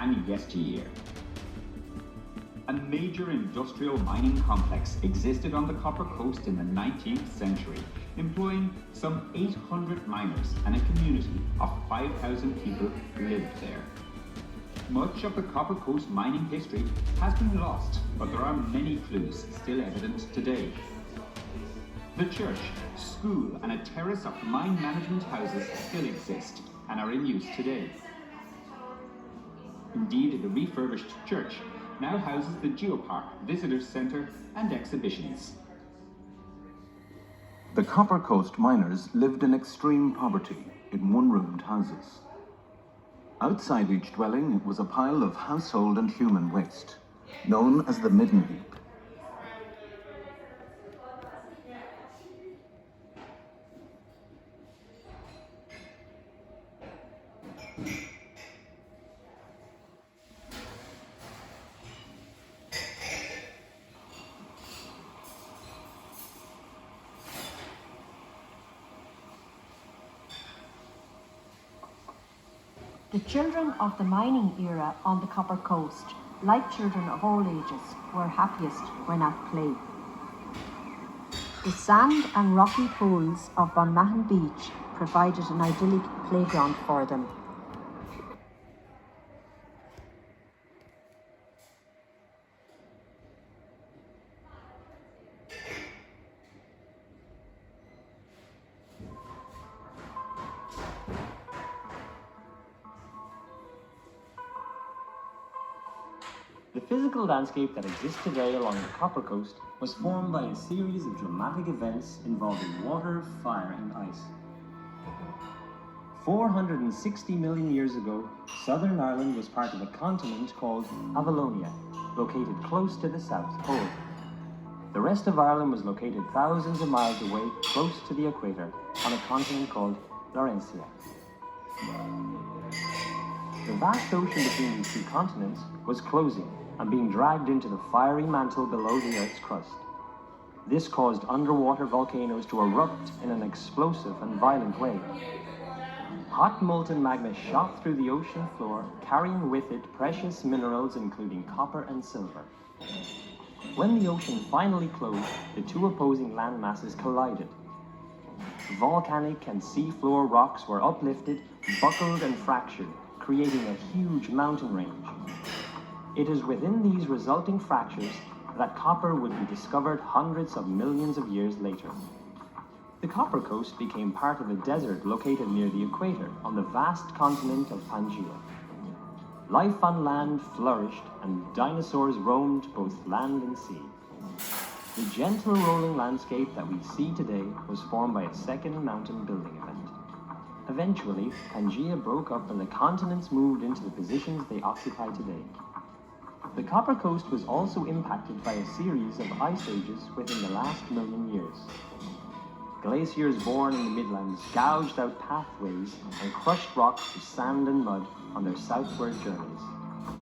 and yesteryear. A major industrial mining complex existed on the Copper Coast in the 19th century, employing some 800 miners, and a community of 5,000 people lived there. Much of the Copper Coast mining history has been lost, but there are many clues still evident today. The church, school, and a terrace of mine management houses still exist and are in use today. Indeed, the refurbished church now houses the Geopark Visitor Centre and exhibitions. The Copper Coast miners lived in extreme poverty in one-roomed houses. Outside each dwelling was a pile of household and human waste, known as the midden heap. The children of the mining era on the Copper Coast, like children of all ages, were happiest when at play. The sand and rocky pools of Bunmahon Beach provided an idyllic playground for them. The physical landscape that exists today along the Copper Coast was formed by a series of dramatic events involving water, fire, and ice. 460 million years ago, Southern Ireland was part of a continent called Avalonia, located close to the South Pole. The rest of Ireland was located thousands of miles away, close to the equator, on a continent called Laurentia. The vast ocean between these two continents was closing and being dragged into the fiery mantle below the Earth's crust. This caused underwater volcanoes to erupt in an explosive and violent way. Hot molten magma shot through the ocean floor, carrying with it precious minerals including copper and silver. When the ocean finally closed, the two opposing land masses collided. Volcanic and seafloor rocks were uplifted, buckled and fractured, creating a huge mountain range. It is within these resulting fractures that copper would be discovered hundreds of millions of years later. The Copper Coast became part of a desert located near the equator on the vast continent of Pangaea. Life on land flourished and dinosaurs roamed both land and sea. The gentle rolling landscape that we see today was formed by a second mountain building event. Eventually, Pangaea broke up and the continents moved into the positions they occupy today. The Copper Coast was also impacted by a series of ice ages within the last million years. Glaciers born in the Midlands gouged out pathways and crushed rock to sand and mud on their southward journeys.